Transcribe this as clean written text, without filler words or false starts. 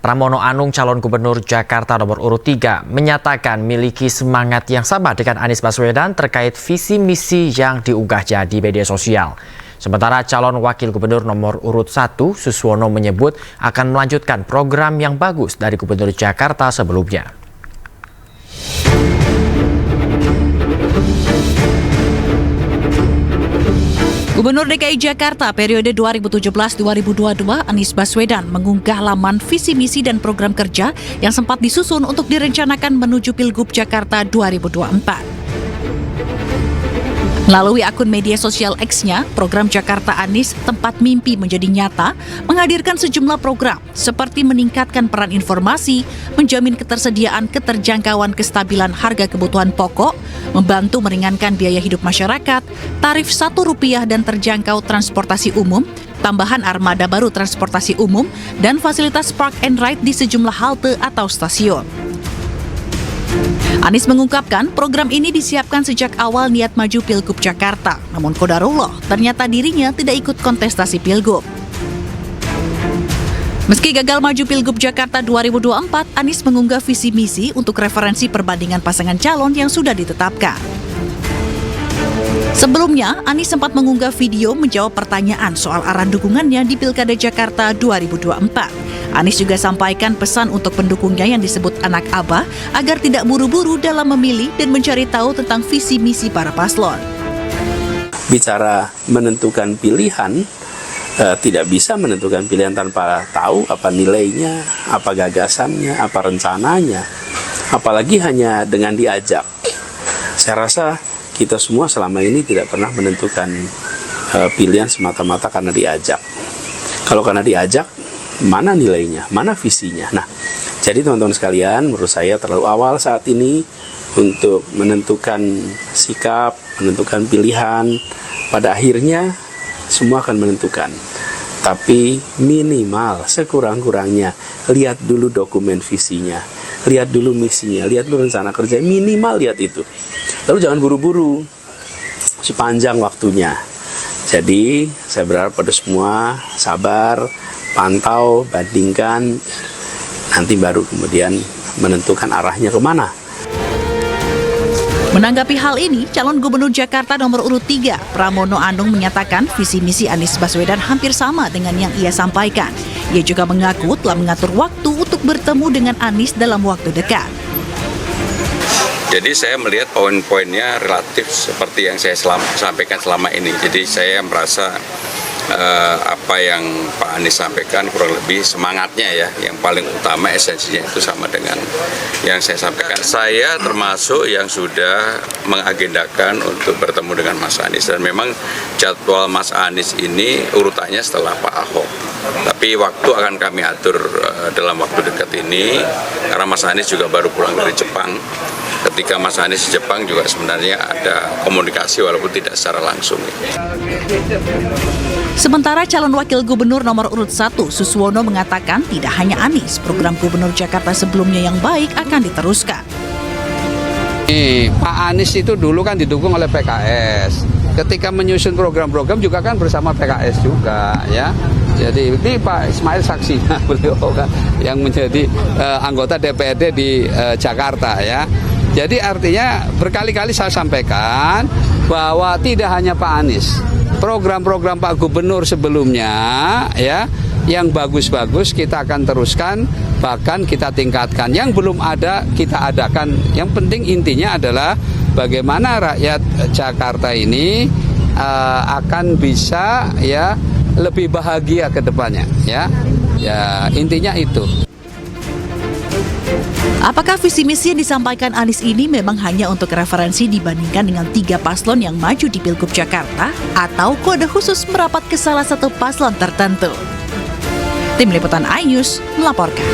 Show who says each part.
Speaker 1: Pramono Anung, calon gubernur Jakarta nomor urut 3, menyatakan miliki semangat yang sama dengan Anies Baswedan terkait visi misi yang diunggahnya di media sosial. Sementara calon wakil gubernur nomor urut 1, Suswono, menyebut akan melanjutkan program yang bagus dari gubernur Jakarta sebelumnya.
Speaker 2: Gubernur DKI Jakarta periode 2017-2022 Anies Baswedan mengunggah laman visi misi dan program kerja yang sempat disusun untuk direncanakan menuju Pilgub Jakarta 2024. Melalui akun media sosial X-nya, program Jakarta Anies Tempat Mimpi Menjadi Nyata menghadirkan sejumlah program seperti meningkatkan peran informasi, menjamin ketersediaan keterjangkauan kestabilan harga kebutuhan pokok, membantu meringankan biaya hidup masyarakat, tarif Rp1 dan terjangkau transportasi umum, tambahan armada baru transportasi umum, dan fasilitas park and ride di sejumlah halte atau stasiun. Anies mengungkapkan program ini disiapkan sejak awal niat maju Pilgub Jakarta, namun qadarullah ternyata dirinya tidak ikut kontestasi Pilgub. Meski gagal maju Pilgub Jakarta 2024, Anies mengunggah visi misi untuk referensi perbandingan pasangan calon yang sudah ditetapkan. Sebelumnya, Anies sempat mengunggah video menjawab pertanyaan soal arah dukungannya di Pilkada Jakarta 2024. Anies juga sampaikan pesan untuk pendukungnya yang disebut anak abah agar tidak buru-buru dalam memilih dan mencari tahu tentang visi misi para paslon.
Speaker 3: Bicara menentukan pilihan, tidak bisa menentukan pilihan tanpa tahu apa nilainya, apa gagasannya, apa rencananya, apalagi hanya dengan diajak. Saya rasa kita semua selama ini tidak pernah menentukan pilihan semata-mata karena diajak. Kalau karena diajak, mana nilainya, mana visinya. Nah, jadi teman-teman sekalian, menurut saya terlalu awal saat ini untuk menentukan sikap, menentukan pilihan. Pada akhirnya semua akan menentukan. Tapi minimal, sekurang-kurangnya, lihat dulu dokumen visinya, lihat dulu misinya, lihat dulu rencana kerja, minimal lihat itu. Lalu jangan buru-buru, sepanjang waktunya. Jadi saya berharap pada semua sabar, pantau, bandingkan, nanti baru kemudian menentukan arahnya kemana.
Speaker 2: Menanggapi hal ini, calon gubernur Jakarta nomor urut 3, Pramono Anung, menyatakan visi misi Anies Baswedan hampir sama dengan yang ia sampaikan. Ia juga mengaku telah mengatur waktu untuk bertemu dengan Anies dalam waktu dekat.
Speaker 4: Jadi saya melihat poin-poinnya relatif seperti yang saya sampaikan selama ini. Jadi saya merasa apa yang Pak Anies sampaikan kurang lebih semangatnya ya, yang paling utama esensinya itu sama dengan yang saya sampaikan. Saya termasuk yang sudah mengagendakan untuk bertemu dengan Mas Anies, dan memang jadwal Mas Anies ini urutannya setelah Pak Ahok. Tapi waktu akan kami atur dalam waktu dekat ini, karena Mas Anies juga baru pulang dari Jepang. Ketika Mas Anies di Jepang juga sebenarnya ada komunikasi walaupun tidak secara langsung.
Speaker 2: Sementara calon wakil gubernur nomor urut 1, Suswono, mengatakan tidak hanya Anies, program gubernur Jakarta sebelumnya yang baik akan diteruskan.
Speaker 5: Pak Anies itu dulu kan didukung oleh PKS. Ketika menyusun program-program juga kan bersama PKS juga ya. Jadi ini Pak Ismail saksinya beliau kan yang menjadi anggota DPRD di Jakarta ya. Jadi artinya berkali-kali saya sampaikan bahwa tidak hanya Pak Anies, program-program Pak Gubernur sebelumnya ya yang bagus-bagus kita akan teruskan, bahkan kita tingkatkan. Yang belum ada kita adakan. Yang penting intinya adalah bagaimana rakyat Jakarta ini akan bisa ya lebih bahagia ke depannya ya. Ya intinya itu.
Speaker 2: Apakah visi misi yang disampaikan Anies ini memang hanya untuk referensi dibandingkan dengan 3 paslon yang maju di Pilgub Jakarta, atau kode khusus merapat ke salah satu paslon tertentu? Tim Liputan iNews melaporkan.